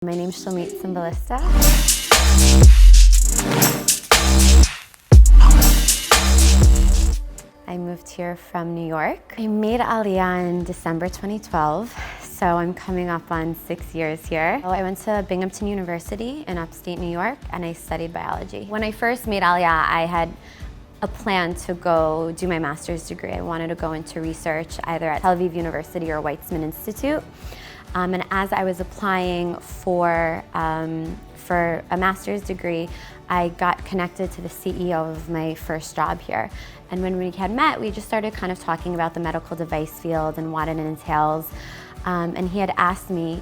My name's Shlomit Aliyah. I moved here from New York. I made Aliyah in December 2012, so I'm coming up on 6 years here. I went to Binghamton University in upstate New York and I studied biology. When I first made Aliyah, I had a plan to go do my master's degree. I wanted to go into research either at Tel Aviv University or Weitzman Institute. And as I was applying for a master's degree, I got connected to the CEO of my first job here. And when we had met, we just started kind of talking about the medical device field and what it entails. And he had asked me,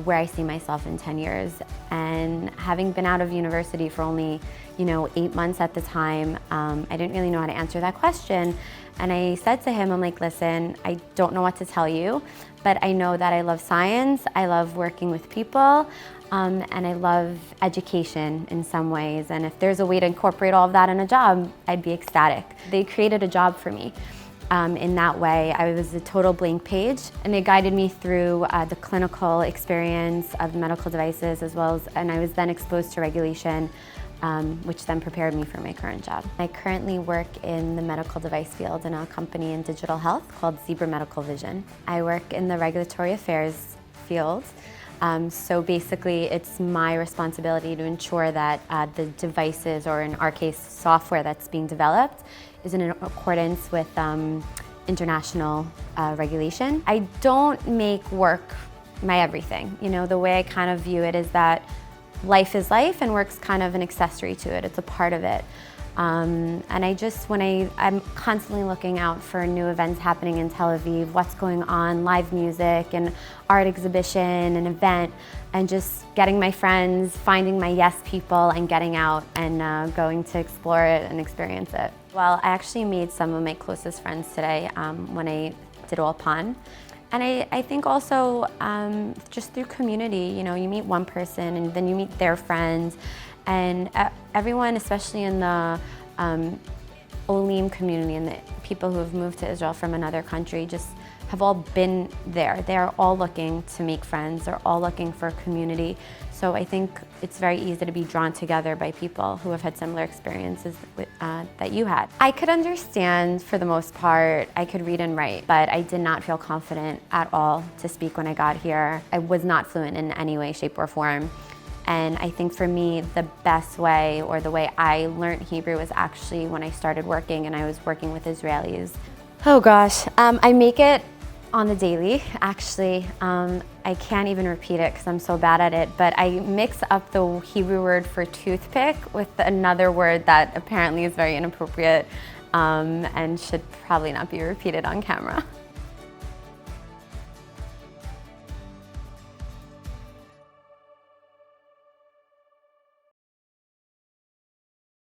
where I see myself in 10 years. And having been out of university for only, 8 months at the time, I didn't really know how to answer that question. And I said to him, I'm like, listen, I don't know what to tell you, but I know that I love science, I love working with people, and I love education in some ways. And if there's a way to incorporate all of that in a job, I'd be ecstatic. They created a job for me. In that way, I was a total blank page, and they guided me through the clinical experience of medical devices and I was then exposed to regulation, which then prepared me for my current job. I currently work in the medical device field in a company in digital health called Zebra Medical Vision. I work in the regulatory affairs field. So basically, it's my responsibility to ensure that the devices, or in our case, software that's being developed, is in accordance with international regulation. I don't make work my everything. The way I kind of view it is that life is life and work's kind of an accessory to it. It's a part of it. And I'm constantly looking out for new events happening in Tel Aviv, what's going on, live music, and art exhibition, an event, and just getting my friends, finding my yes people, and getting out and going to explore it and experience it. Well, I actually made some of my closest friends today when I did All Pon. And I think also just through community, you meet one person and then you meet their friends. And everyone, especially in the Olim community and the people who have moved to Israel from another country, just have all been there. They're all looking to make friends. They're all looking for a community. So I think it's very easy to be drawn together by people who have had similar experiences that you had. I could understand for the most part. I could read and write, but I did not feel confident at all to speak when I got here. I was not fluent in any way, shape, or form. And I think for me, the best way, or the way I learned Hebrew, was actually when I started working and I was working with Israelis. Oh gosh, I make it on the daily, actually. I can't even repeat it because I'm so bad at it, but I mix up the Hebrew word for toothpick with another word that apparently is very inappropriate and should probably not be repeated on camera.